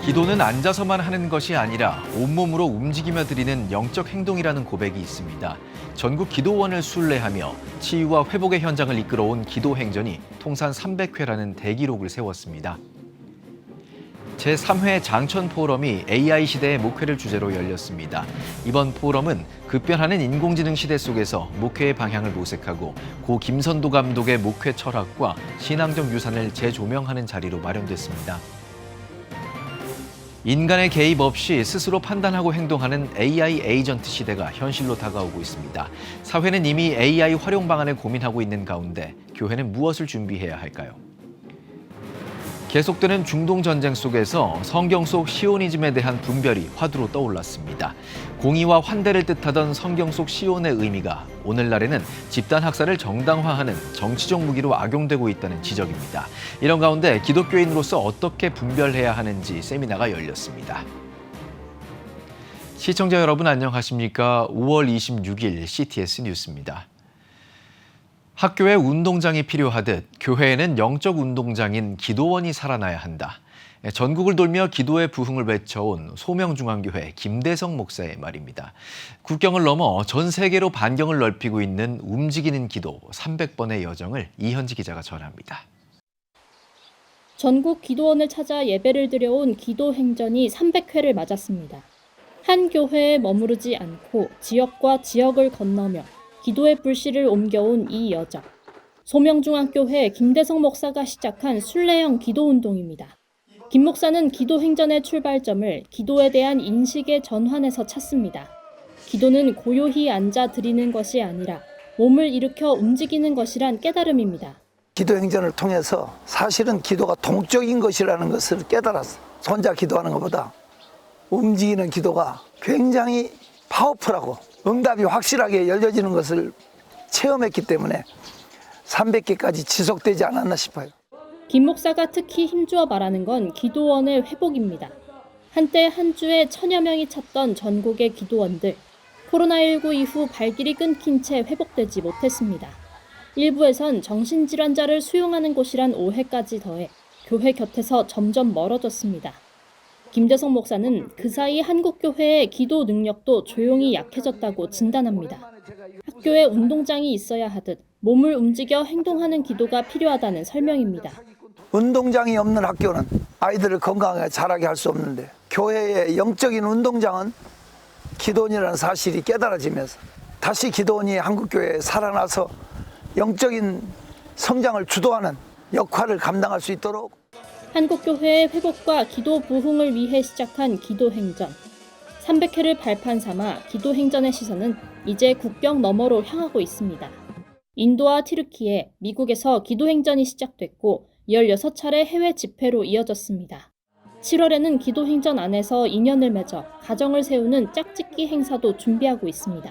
기도는 앉아서만 하는 것이 아니라 온몸으로 움직이며 드리는 영적 행동이라는 고백이 있습니다. 전국 기도원을 순례하며 치유와 회복의 현장을 이끌어온 기도 행전이 통산 300회라는 대기록을 세웠습니다. 제3회 장천 포럼이 AI 시대의 목회를 주제로 열렸습니다. 이번 포럼은 급변하는 인공지능 시대 속에서 목회의 방향을 모색하고 고 김선도 감독의 목회 철학과 신앙적 유산을 재조명하는 자리로 마련됐습니다. 인간의 개입 없이 스스로 판단하고 행동하는 AI 에이전트 시대가 현실로 다가오고 있습니다. 사회는 이미 AI 활용 방안을 고민하고 있는 가운데 교회는 무엇을 준비해야 할까요? 계속되는 중동 전쟁 속에서 성경 속 시오니즘에 대한 분별이 화두로 떠올랐습니다. 공의와 환대를 뜻하던 성경 속 시온의 의미가 오늘날에는 집단 학살을 정당화하는 정치적 무기로 악용되고 있다는 지적입니다. 이런 가운데 기독교인으로서 어떻게 분별해야 하는지 세미나가 열렸습니다. 시청자 여러분 안녕하십니까? 5월 26일 CTS 뉴스입니다. 학교에 운동장이 필요하듯 교회에는 영적 운동장인 기도원이 살아나야 한다. 전국을 돌며 기도의 부흥을 외쳐온 소명중앙교회 김대성 목사의 말입니다. 국경을 넘어 전 세계로 반경을 넓히고 있는 움직이는 기도 300번의 여정을 이현지 기자가 전합니다. 전국 기도원을 찾아 예배를 드려온 기도 행전이 300회를 맞았습니다. 한 교회에 머무르지 않고 지역과 지역을 건너며 기도의 불씨를 옮겨온 이 여정. 소명중앙교회 김대성 목사가 시작한 순례형 기도운동입니다. 김 목사는 기도 행전의 출발점을 기도에 대한 인식의 전환에서 찾습니다. 기도는 고요히 앉아 드리는 것이 아니라 몸을 일으켜 움직이는 것이란 깨달음입니다. 기도 행전을 통해서 사실은 기도가 동적인 것이라는 것을 깨달았어. 혼자 기도하는 것보다 움직이는 기도가 굉장히 파워풀하고 응답이 확실하게 열려지는 것을 체험했기 때문에 300개까지 지속되지 않았나 싶어요. 김 목사가 특히 힘주어 말하는 건 기도원의 회복입니다. 한때 한 주에 1000여 명이 찾던 전국의 기도원들. 코로나19 이후 발길이 끊긴 채 회복되지 못했습니다. 일부에선 정신질환자를 수용하는 곳이란 오해까지 더해 교회 곁에서 점점 멀어졌습니다. 김대성 목사는 그 사이 한국교회의 기도 능력도 조용히 약해졌다고 진단합니다. 학교에 운동장이 있어야 하듯 몸을 움직여 행동하는 기도가 필요하다는 설명입니다. 운동장이 없는 학교는 아이들을 건강하게 자라게 할 수 없는데 교회의 영적인 운동장은 기도원이라는 사실이 깨달아지면서 다시 기도원이 한국교회에 살아나서 영적인 성장을 주도하는 역할을 감당할 수 있도록 한국교회의 회복과 기도 부흥을 위해 시작한 기도행전. 300회를 발판 삼아 기도행전의 시선은 이제 국경 너머로 향하고 있습니다. 인도와 튀르키예, 미국에서 기도행전이 시작됐고 16차례 해외 집회로 이어졌습니다. 7월에는 기도행전 안에서 인연을 맺어 가정을 세우는 짝짓기 행사도 준비하고 있습니다.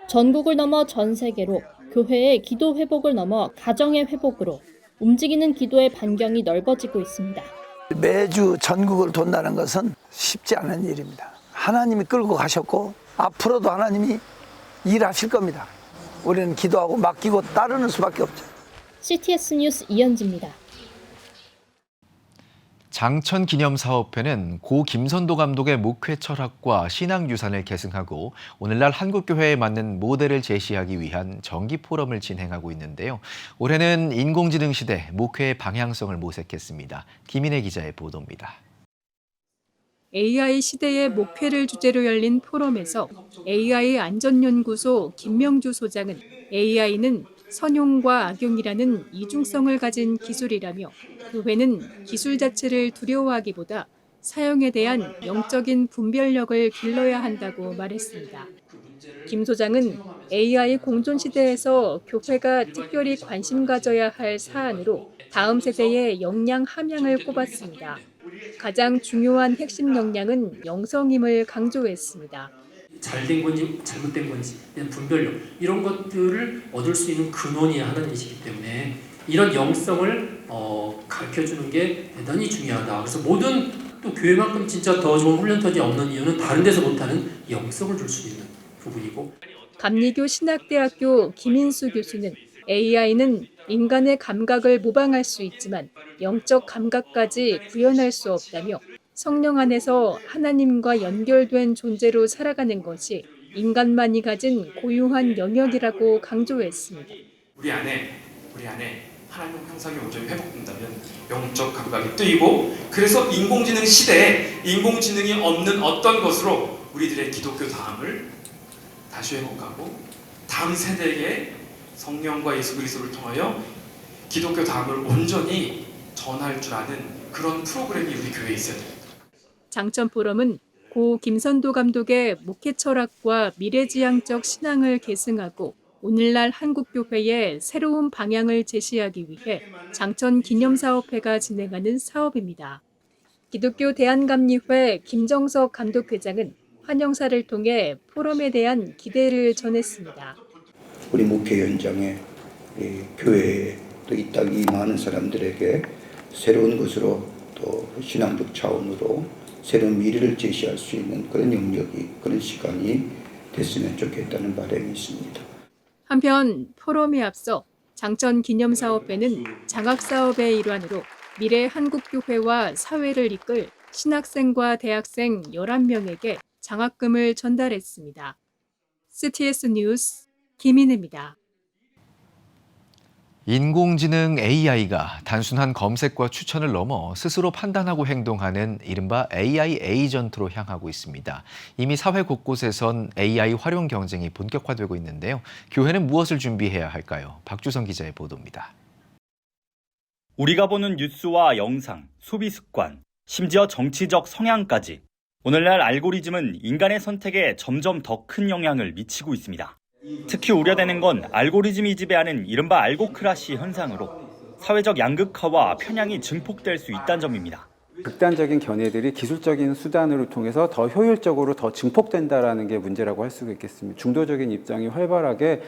전국을 넘어 전 세계로 교회의 기도 회복을 넘어 가정의 회복으로 움직이는 기도의 반경이 넓어지고 있습니다. 매주 전국을 돈다는 것은 쉽지 않은 일입니다. 하나님이 끌고 가셨고 앞으로도 하나님이 일하실 겁니다. 우리는 기도하고 맡기고 따르는 수밖에 없죠. CTS 뉴스 이현지입니다. 장천 기념사업회는 고 김선도 감독의 목회 철학과 신앙 유산을 계승하고 오늘날 한국교회에 맞는 모델을 제시하기 위한 정기 포럼을 진행하고 있는데요. 올해는 인공지능 시대 목회의 방향성을 모색했습니다. 김인혜 기자의 보도입니다. AI 시대의 목회를 주제로 열린 포럼에서 AI 안전연구소 김명주 소장은 AI는 선용과 악용이라는 이중성을 가진 기술이라며 교회는 기술 자체를 두려워하기보다 사용에 대한 영적인 분별력을 길러야 한다고 말했습니다. 김 소장은 AI 공존 시대에서 교회가 특별히 관심 가져야 할 사안으로 다음 세대의 역량 함양을 꼽았습니다. 가장 중요한 핵심 역량은 영성임을 강조했습니다. 잘된 건지 잘못된 건지 분별력 이런 것들을 얻을 수 있는 근원이 하나님이시기 때문에 이런 영성을 가르쳐주는 게 대단히 중요하다. 그래서 모든 또 교회만큼 진짜 더 좋은 훈련터지 없는 이유는 다른 데서 못하는 영성을 줄 수 있는 부분이고. 감리교 신학대학교 김인수 교수는 AI는 인간의 감각을 모방할 수 있지만 영적 감각까지 구현할 수 없다며 성령 안에서 하나님과 연결된 존재로 살아가는 것이 인간만이 가진 고유한 영역이라고 강조했습니다. 우리 안에 하나님 형상이 온전히 회복된다면 영적 감각이 뜨이고, 그래서 인공지능 시대에 인공지능이 없는 어떤 것으로 우리들의 기독교 다음을 다시 회복하고 다음 세대에게 성령과 예수 그리스도를 통하여 기독교 다음을 온전히 전할 줄 아는 그런 프로그램이 우리 교회에 있어야 됩니다. 장천 포럼은 고 김선도 감독의 목회 철학과 미래지향적 신앙을 계승하고 오늘날 한국교회에 새로운 방향을 제시하기 위해 장천 기념사업회가 진행하는 사업입니다. 기독교 대한감리회 김정석 감독회장은 환영사를 통해 포럼에 대한 기대를 전했습니다. 우리 목회 현장에 교회에 또 이 땅 이 많은 사람들에게 새로운 것으로 또 신앙적 차원으로 새로운 미래를 제시할 수 있는 그런 영역이, 그런 시간이 됐으면 좋겠다는 바람이 있습니다. 한편 포럼에 앞서 장천 기념사업회는 장학사업의 일환으로 미래 한국교회와 사회를 이끌 신학생과 대학생 11명에게 장학금을 전달했습니다. CTS 뉴스 김인혜입니다. 인공지능 AI가 단순한 검색과 추천을 넘어 스스로 판단하고 행동하는 이른바 AI 에이전트로 향하고 있습니다. 이미 사회 곳곳에선 AI 활용 경쟁이 본격화되고 있는데요. 교회는 무엇을 준비해야 할까요? 박주성 기자의 보도입니다. 우리가 보는 뉴스와 영상, 소비 습관, 심지어 정치적 성향까지 오늘날 알고리즘은 인간의 선택에 점점 더 큰 영향을 미치고 있습니다. 특히 우려되는 건 알고리즘이 지배하는 이른바 알고크라시 현상으로 사회적 양극화와 편향이 증폭될 수 있다는 점입니다. 극단적인 견해들이 기술적인 수단으로 통해서 더 효율적으로 더 증폭된다는 게 문제라고 할 수가 있겠습니다. 중도적인 입장이 활발하게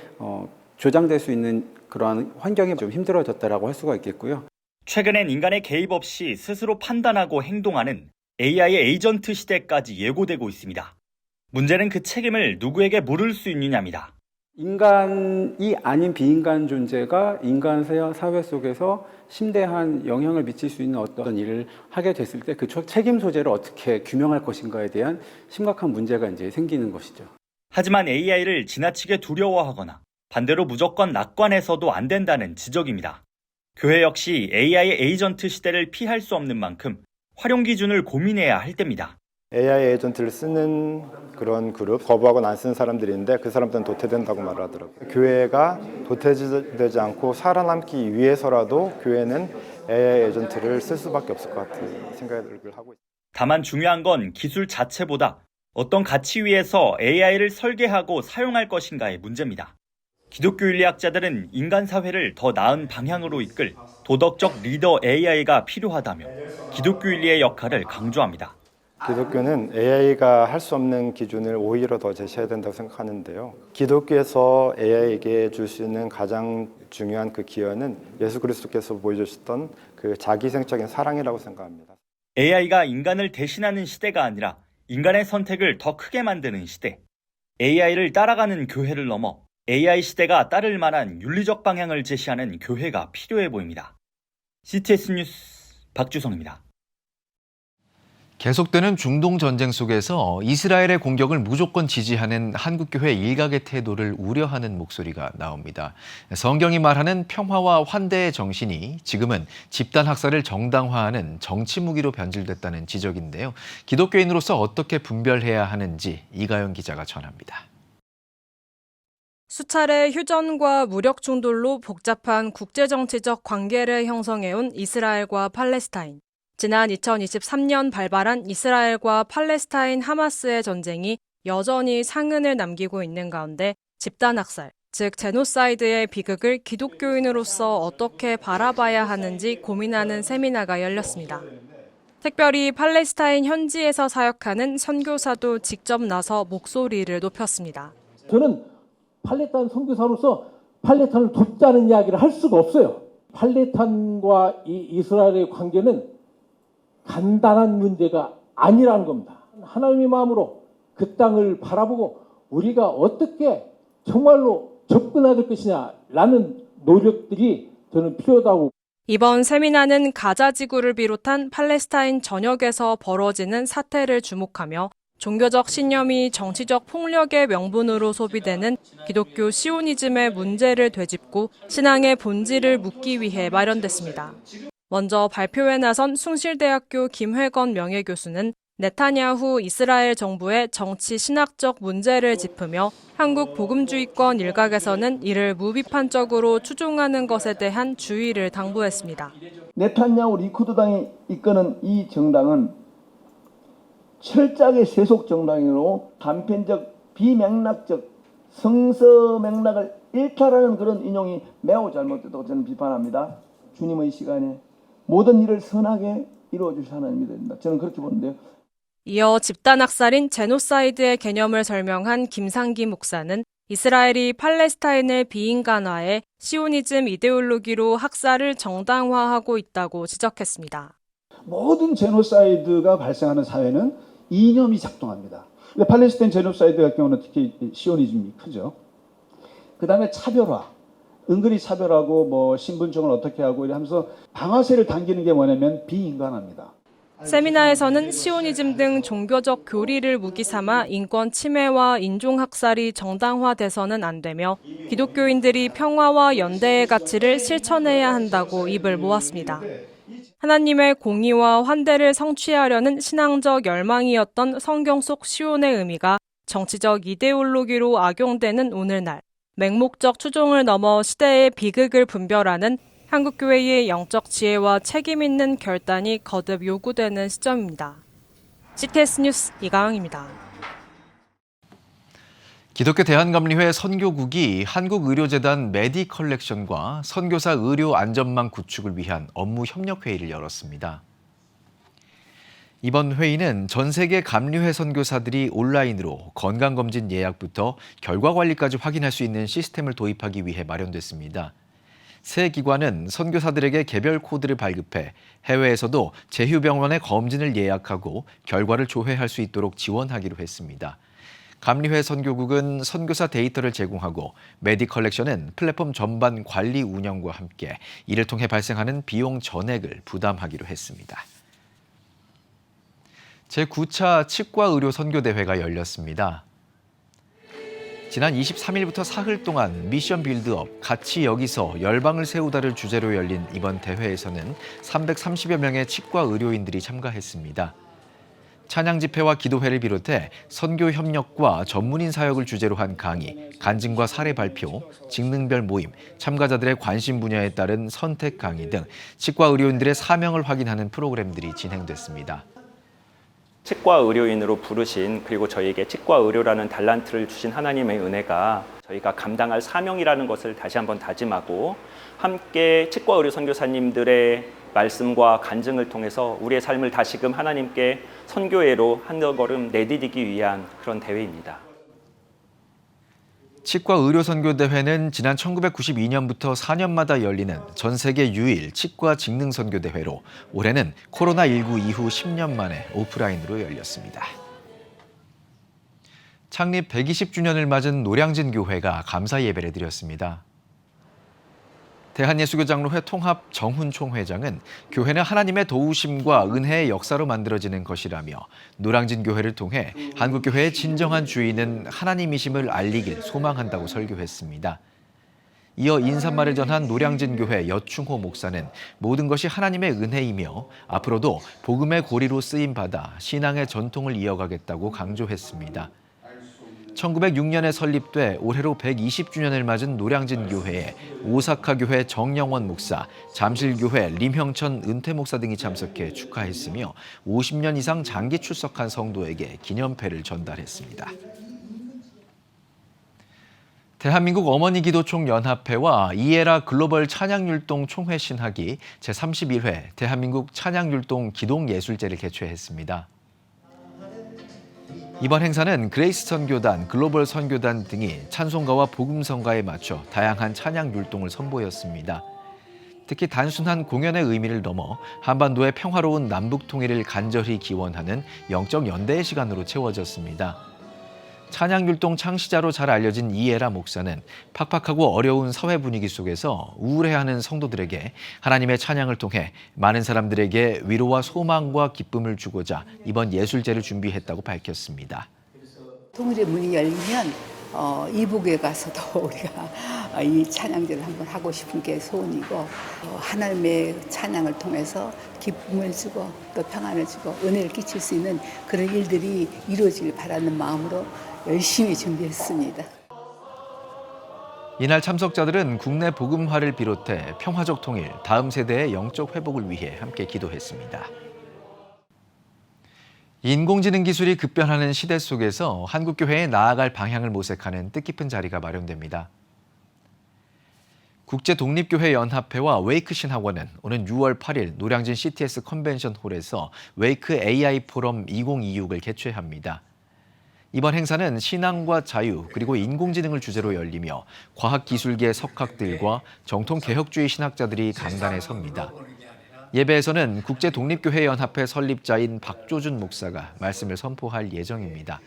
조장될 수 있는 그러한 환경이 좀 힘들어졌다라고 할 수가 있겠고요. 최근엔 인간의 개입 없이 스스로 판단하고 행동하는 AI 에이전트 시대까지 예고되고 있습니다. 문제는 그 책임을 누구에게 물을 수 있느냐입니다. 인간이 아닌 비인간 존재가 인간 사회 속에서 심대한 영향을 미칠 수 있는 어떤 일을 하게 됐을 때 그 책임 소재를 어떻게 규명할 것인가에 대한 심각한 문제가 이제 생기는 것이죠. 하지만 AI를 지나치게 두려워하거나 반대로 무조건 낙관해서도 안 된다는 지적입니다. 교회 역시 AI 에이전트 시대를 피할 수 없는 만큼 활용 기준을 고민해야 할 때입니다. AI 에이전트를 쓰는 그런 그룹, 거부하고는 안 쓰는 사람들인데 그 사람들은 도태된다고 말을 하더라고요. 교회가 도태되지 않고 살아남기 위해서라도 교회는 AI 에이전트를 쓸 수밖에 없을 것 같은 생각을 하고 있습니다. 다만 중요한 건 기술 자체보다 어떤 가치 위에서 AI를 설계하고 사용할 것인가의 문제입니다. 기독교 윤리학자들은 인간 사회를 더 나은 방향으로 이끌 도덕적 리더 AI가 필요하다며 기독교 윤리의 역할을 강조합니다. 기독교는 AI가 할 수 없는 기준을 오히려 더 제시해야 된다고 생각하는데요. 기독교에서 AI에게 줄 수 있는 가장 중요한 그 기여는 예수 그리스도께서 보여주셨던 그 자기생적인 사랑이라고 생각합니다. AI가 인간을 대신하는 시대가 아니라 인간의 선택을 더 크게 만드는 시대. AI를 따라가는 교회를 넘어 AI 시대가 따를 만한 윤리적 방향을 제시하는 교회가 필요해 보입니다. CTS 뉴스 박주성입니다. 계속되는 중동 전쟁 속에서 이스라엘의 공격을 무조건 지지하는 한국교회 일각의 태도를 우려하는 목소리가 나옵니다. 성경이 말하는 평화와 환대의 정신이 지금은 집단 학살을 정당화하는 정치 무기로 변질됐다는 지적인데요. 기독교인으로서 어떻게 분별해야 하는지 이가연 기자가 전합니다. 수차례 휴전과 무력 충돌로 복잡한 국제정치적 관계를 형성해온 이스라엘과 팔레스타인. 지난 2023년 발발한 이스라엘과 팔레스타인 하마스의 전쟁이 여전히 상흔을 남기고 있는 가운데 집단학살, 즉 제노사이드의 비극을 기독교인으로서 어떻게 바라봐야 하는지 고민하는 세미나가 열렸습니다. 특별히 팔레스타인 현지에서 사역하는 선교사도 직접 나서 목소리를 높였습니다. 저는 팔레스타인 선교사로서 팔레스타인을 돕자는 이야기를 할 수가 없어요. 팔레스타인과 이스라엘의 관계는 간단한 문제가 아니라는 겁니다. 하나님의 마음으로 그 땅을 바라보고 우리가 어떻게 정말로 접근해야 될 것이냐라는 노력들이 저는 필요하다고. 이번 세미나는 가자 지구를 비롯한 팔레스타인 전역에서 벌어지는 사태를 주목하며 종교적 신념이 정치적 폭력의 명분으로 소비되는 기독교 시오니즘의 문제를 되짚고 신앙의 본질을 묻기 위해 마련됐습니다. 먼저 발표에 나선 숭실대학교 김회건 명예교수는 네타냐후 이스라엘 정부의 정치 신학적 문제를 짚으며 한국 복음주의권 일각에서는 이를 무비판적으로 추종하는 것에 대한 주의를 당부했습니다. 네타냐후 리쿠드당이 이끄는 이 정당은 철저하게 세속 정당으로 단편적, 비맥락적, 성서 맥락을 일탈하는 그런 인용이 매우 잘못됐다고 저는 비판합니다. 주님의 시간에 모든 일을 선하게 이루어 주실 하나님이 됩니다. 저는 그렇게 보는데요. 이어 집단 학살인 제노사이드의 개념을 설명한 김상기 목사는 이스라엘이 팔레스타인을 비인간화해 시오니즘 이데올로기로 학살을 정당화하고 있다고 지적했습니다. 모든 제노사이드가 발생하는 사회는 이념이 작동합니다. 근데 팔레스타인 제노사이드 같은 경우는 특히 시오니즘이 크죠. 그 다음에 차별화, 은근히 차별하고 뭐 신분증을 어떻게 하고 이러면서 방아쇠를 당기는 게 뭐냐면 비인간합니다. 세미나에서는 시오니즘 등 종교적 교리를 무기 삼아 인권 침해와 인종학살이 정당화돼서는 안 되며 기독교인들이 평화와 연대의 가치를 실천해야 한다고 입을 모았습니다. 하나님의 공의와 환대를 성취하려는 신앙적 열망이었던 성경 속 시온의 의미가 정치적 이데올로기로 악용되는 오늘날, 맹목적 추종을 넘어 시대의 비극을 분별하는 한국교회의 영적 지혜와 책임 있는 결단이 거듭 요구되는 시점입니다. CTS 뉴스 이가영입니다. 기독교 대한감리회 선교국이 한국의료재단 메디컬렉션과 선교사 의료 안전망 구축을 위한 업무 협력 회의를 열었습니다. 이번 회의는 전 세계 감리회 선교사들이 온라인으로 건강검진 예약부터 결과 관리까지 확인할 수 있는 시스템을 도입하기 위해 마련됐습니다. 새 기관은 선교사들에게 개별 코드를 발급해 해외에서도 제휴병원에 검진을 예약하고 결과를 조회할 수 있도록 지원하기로 했습니다. 감리회 선교국은 선교사 데이터를 제공하고 메디컬렉션은 플랫폼 전반 관리 운영과 함께 이를 통해 발생하는 비용 전액을 부담하기로 했습니다. 제9차 치과의료 선교대회가 열렸습니다. 지난 23일부터 사흘 동안 미션 빌드업, 같이 여기서 열방을 세우다를 주제로 열린 이번 대회에서는 330여 명의 치과 의료인들이 참가했습니다. 찬양 집회와 기도회를 비롯해 선교 협력과 전문인 사역을 주제로 한 강의, 간증과 사례 발표, 직능별 모임, 참가자들의 관심 분야에 따른 선택 강의 등 치과 의료인들의 사명을 확인하는 프로그램들이 진행됐습니다. 치과 의료인으로 부르신, 그리고 저희에게 치과 의료라는 달란트를 주신 하나님의 은혜가 저희가 감당할 사명이라는 것을 다시 한번 다짐하고 함께 치과 의료 선교사님들의 말씀과 간증을 통해서 우리의 삶을 다시금 하나님께 선교회로 한 걸음 내디디기 위한 그런 대회입니다. 치과 의료 선교 대회는 지난 1992년부터 4년마다 열리는 전 세계 유일 치과 직능 선교 대회로 올해는 코로나19 이후 10년 만에 오프라인으로 열렸습니다. 창립 120주년을 맞은 노량진 교회가 감사 예배를 드렸습니다. 대한예수교장로회 통합 정훈총 회장은 교회는 하나님의 도우심과 은혜의 역사로 만들어지는 것이라며 노량진 교회를 통해 한국교회의 진정한 주인은 하나님이심을 알리길 소망한다고 설교했습니다. 이어 인사말을 전한 노량진 교회 여충호 목사는 모든 것이 하나님의 은혜이며 앞으로도 복음의 고리로 쓰임받아 신앙의 전통을 이어가겠다고 강조했습니다. 1906년에 설립돼 올해로 120주년을 맞은 노량진 교회에 오사카 교회 정영원 목사, 잠실교회 림형천 은퇴 목사 등이 참석해 축하했으며 50년 이상 장기 출석한 성도에게 기념패를 전달했습니다. 대한민국 어머니기도총연합회와 이에라 글로벌 찬양율동 총회 신학이 제31회 대한민국 찬양율동 기동예술제를 개최했습니다. 이번 행사는 그레이스 선교단, 글로벌 선교단 등이 찬송가와 복음성가에 맞춰 다양한 찬양 율동을 선보였습니다. 특히 단순한 공연의 의미를 넘어 한반도의 평화로운 남북 통일을 간절히 기원하는 영적 연대의 시간으로 채워졌습니다. 찬양율동 창시자로 잘 알려진 이에라 목사는 팍팍하고 어려운 사회 분위기 속에서 우울해하는 성도들에게 하나님의 찬양을 통해 많은 사람들에게 위로와 소망과 기쁨을 주고자 이번 예술제를 준비했다고 밝혔습니다. 통일의 문이 열리면 이북에 가서도 우리가 이 찬양제를 한번 하고 싶은 게 소원이고, 하나님의 찬양을 통해서 기쁨을 주고 또 평안을 주고 은혜를 끼칠 수 있는 그런 일들이 이루어지길 바라는 마음으로 열심히 준비했습니다. 이날 참석자들은 국내 복음화를 비롯해 평화적 통일, 다음 세대의 영적 회복을 위해 함께 기도했습니다. 인공지능 기술이 급변하는 시대 속에서 한국교회에 나아갈 방향을 모색하는 뜻깊은 자리가 마련됩니다. 국제독립교회연합회와 웨이크 신학원은 오는 6월 8일 노량진 CTS 컨벤션홀에서 웨이크 AI 포럼 2026을 개최합니다. 이번 행사는 신앙과 자유 그리고 인공지능을 주제로 열리며 과학기술계 석학들과 정통개혁주의 신학자들이 강단에 섭니다. 예배에서는 국제독립교회연합회 설립자인 박조준 목사가 말씀을 선포할 예정입니다.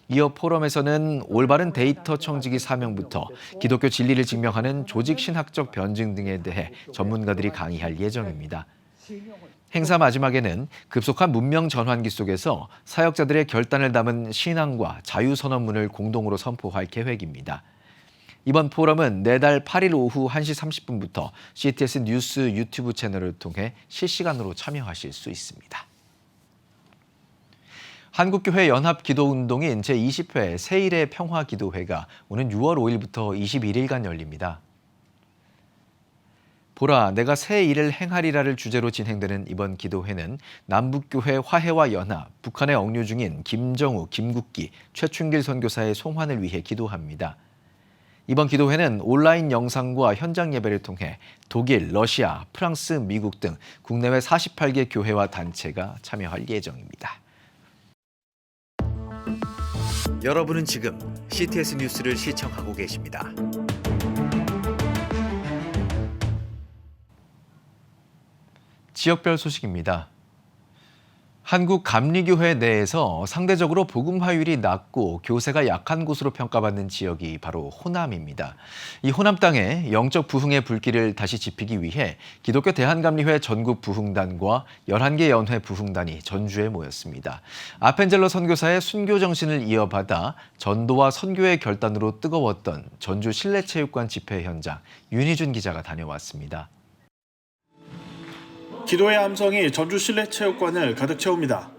이어 포럼에서는 올바른 데이터 청지기 사명부터 기독교 진리를 증명하는 조직신학적 변증 등에 대해 전문가들이 강의할 예정입니다. 행사 마지막에는 급속한 문명 전환기 속에서 사역자들의 결단을 담은 신앙과 자유선언문을 공동으로 선포할 계획입니다. 이번 포럼은 내달 8일 오후 1시 30분부터 CTS 뉴스 유튜브 채널을 통해 실시간으로 참여하실 수 있습니다. 한국교회 연합기도운동인 제20회 세일의 평화기도회가 오는 6월 5일부터 21일간 열립니다. 보라, 내가 새 일을 행하리라를 주제로 진행되는 이번 기도회는 남북교회 화해와 연합, 북한에 억류 중인 김정우, 김국기, 최춘길 선교사의 송환을 위해 기도합니다. 이번 기도회는 온라인 영상과 현장 예배를 통해 독일, 러시아, 프랑스, 미국 등 국내외 48개 교회와 단체가 참여할 예정입니다. 여러분은 지금 CTS 뉴스를 시청하고 계십니다. 지역별 소식입니다. 한국 감리교회 내에서 상대적으로 복음화율이 낮고 교세가 약한 곳으로 평가받는 지역이 바로 호남입니다. 이 호남 땅에 영적 부흥의 불길을 다시 지피기 위해 기독교 대한감리회 전국 부흥단과 11개 연회 부흥단이 전주에 모였습니다. 아펜젤러 선교사의 순교 정신을 이어받아 전도와 선교의 결단으로 뜨거웠던 전주 실내체육관 집회 현장, 윤희준 기자가 다녀왔습니다. 기도의 함성이 전주 실내체육관을 가득 채웁니다.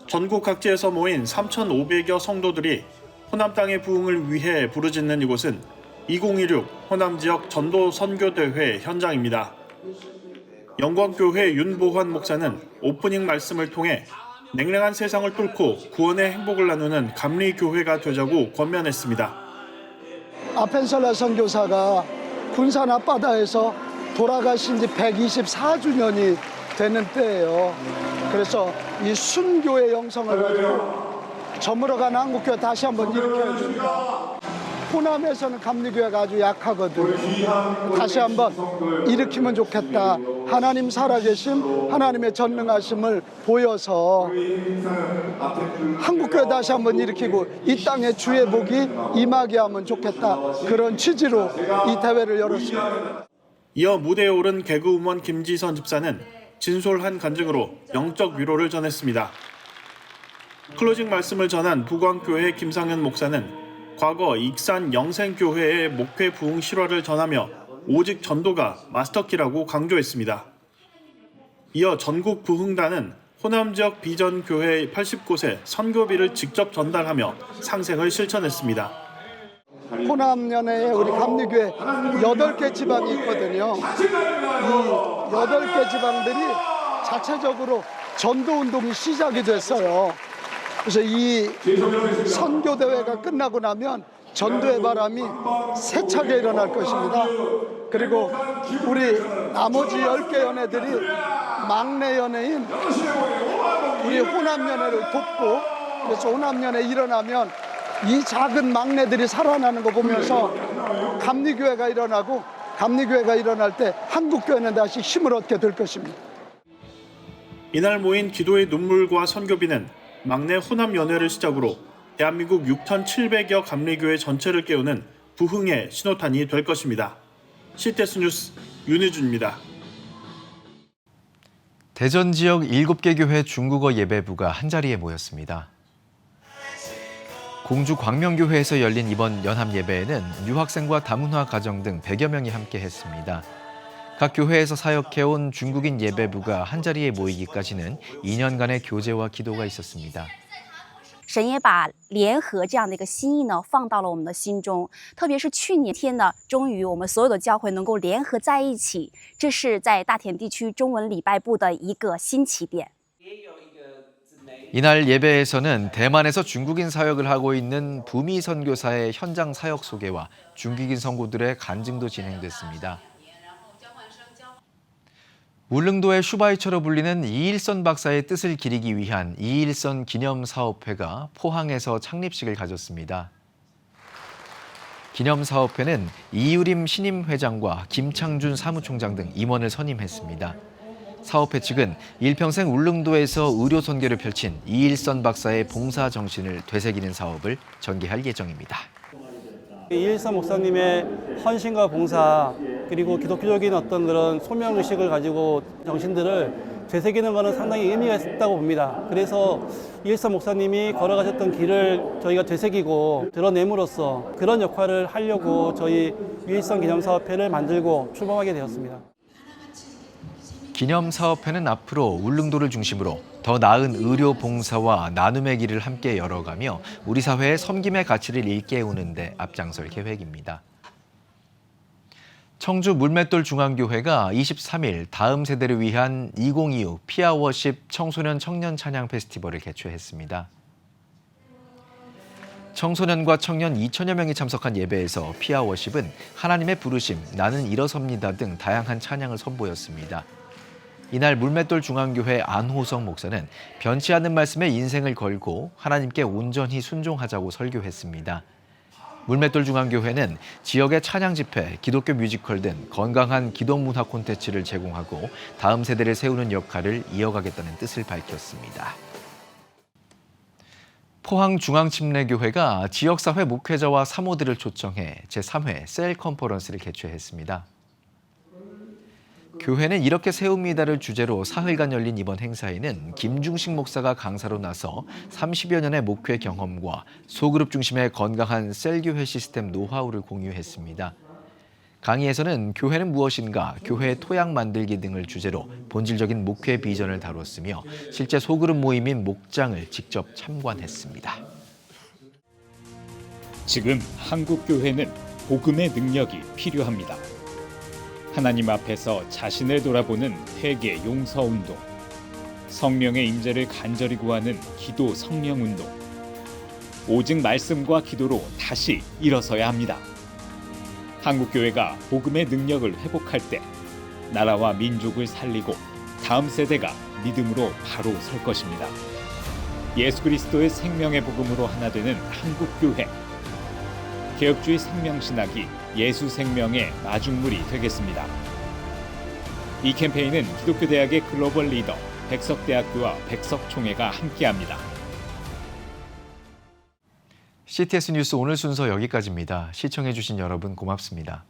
전국 각지에서 모인 3,500여 성도들이 호남 땅의 부흥을 위해 부르짖는 이곳은 2016 호남 지역 전도 선교대회 현장입니다. 영광교회 윤보환 목사는 오프닝 말씀을 통해 냉랭한 세상을 뚫고 구원의 행복을 나누는 감리교회가 되자고 권면했습니다. 아펜셀러 선교사가 군산 앞바다에서 돌아가신 지 124주년이 되는 때예요. 그래서 이 순교의 영성을 가지고 저물어간 한국교회 다시 한번 일으켜야 됩니다. 호남에서는 감리교회가 아주 약하거든. 다시 한번 일으키면 좋겠다. 하나님 살아계심, 하나님의 전능하심을 보여서 한국교회 다시 한번 일으키고 이 땅에 주의 복이 임하게 하면 좋겠다. 그런 취지로 이 대회를 열었습니다. 이어 무대에 오른 개그우먼 김지선 집사는 진솔한 간증으로 영적 위로를 전했습니다. 클로징 말씀을 전한 부광교회 김상현 목사는 과거 익산 영생교회의 목회 부흥 실화를 전하며 오직 전도가 마스터키라고 강조했습니다. 이어 전국 부흥단은 호남 지역 비전 교회 80곳에 선교비를 직접 전달하며 상생을 실천했습니다. 호남연회에 우리 감리교회 8개 지방이 있거든요. 이 8개 지방들이 자체적으로 전도운동이 시작이 됐어요. 그래서 이 선교대회가 끝나고 나면 전도의 바람이 세차게 일어날 것입니다. 그리고 우리 나머지 10개 연회들이 막내 연회인 우리 호남연회를 돕고, 그래서 호남연회 일어나면 이 작은 막내들이 살아나는 거 보면서 감리교회가 일어나고, 감리교회가 일어날 때 한국교회는 다시 힘을 얻게 될 것입니다. 이날 모인 기도의 눈물과 선교비는 막내 호남연회를 시작으로 대한민국 6,700여 감리교회 전체를 깨우는 부흥의 신호탄이 될 것입니다. CTS 뉴스 윤희준입니다. 대전 지역 7개 교회 중국어 예배부가 한자리에 모였습니다. 공주 광명교회에서 열린 이번 연합 예배에는 유학생과 다문화 가정 등 100여 명이 함께했습니다. 각 교회에서 사역해온 중국인 예배부가 한자리에 모이기까지는 2년간의 교제와 기도가 있었습니다. 神也把联合这样的一个心意呢放到了我们的心中，特别是去年天呢，终于我们所有的教会能够联合在一起，这是在大田地区中文礼拜部的一个新起点。 이날 예배에서는 대만에서 중국인 사역을 하고 있는 부미 선교사의 현장 사역 소개와 중국인 성도들의 간증도 진행됐습니다. 울릉도의 슈바이처로 불리는 이일선 박사의 뜻을 기리기 위한 이일선 기념사업회가 포항에서 창립식을 가졌습니다. 기념사업회는 이유림 신임회장과 김창준 사무총장 등 임원을 선임했습니다. 사업회 측은 일평생 울릉도에서 의료 선교를 펼친 이일선 박사의 봉사 정신을 되새기는 사업을 전개할 예정입니다. 이일선 목사님의 헌신과 봉사 그리고 기독교적인 어떤 그런 소명의식을 가지고 정신들을 되새기는 것은 상당히 의미가 있다고 봅니다. 그래서 이일선 목사님이 걸어가셨던 길을 저희가 되새기고 드러냄으로써 그런 역할을 하려고 저희 이일선 기념사업회를 만들고 출범하게 되었습니다. 기념사업회는 앞으로 울릉도를 중심으로 더 나은 의료 봉사와 나눔의 길을 함께 열어가며 우리 사회의 섬김의 가치를 일깨우는 데 앞장설 계획입니다. 청주 물맷돌 중앙교회가 23일 다음 세대를 위한 2025 피아워십 청소년 청년 찬양 페스티벌을 개최했습니다. 청소년과 청년 2천여 명이 참석한 예배에서 피아워십은 하나님의 부르심, 나는 일어섭니다 등 다양한 찬양을 선보였습니다. 이날 물맷돌 중앙교회 안호성 목사는 변치 않는 말씀에 인생을 걸고 하나님께 온전히 순종하자고 설교했습니다. 물맷돌 중앙교회는 지역의 찬양 집회, 기독교 뮤지컬 등 건강한 기독문화 콘텐츠를 제공하고 다음 세대를 세우는 역할을 이어가겠다는 뜻을 밝혔습니다. 포항중앙침례교회가 지역사회 목회자와 사모들을 초청해 제3회 셀 컨퍼런스를 개최했습니다. 교회는 이렇게 세웁니다를 주제로 사흘간 열린 이번 행사에는 김중식 목사가 강사로 나서 30여 년의 목회 경험과 소그룹 중심의 건강한 셀교회 시스템 노하우를 공유했습니다. 강의에서는 교회는 무엇인가, 교회의 토양 만들기 등을 주제로 본질적인 목회 비전을 다뤘으며 실제 소그룹 모임인 목장을 직접 참관했습니다. 지금 한국 교회는 복음의 능력이 필요합니다. 하나님 앞에서 자신을 돌아보는 회개 용서 운동, 성령의 임재를 간절히 구하는 기도 성령 운동, 오직 말씀과 기도로 다시 일어서야 합니다. 한국 교회가 복음의 능력을 회복할 때 나라와 민족을 살리고 다음 세대가 믿음으로 바로 설 것입니다. 예수 그리스도의 생명의 복음으로 하나 되는 한국 교회. 개혁주의 생명신학이 예수 생명의 마중물이 되겠습니다. 이 캠페인은 기독교대학의 글로벌 리더 백석대학교와 백석총회가 함께합니다. CTS 뉴스 오늘 순서 여기까지입니다. 시청해주신 여러분 고맙습니다.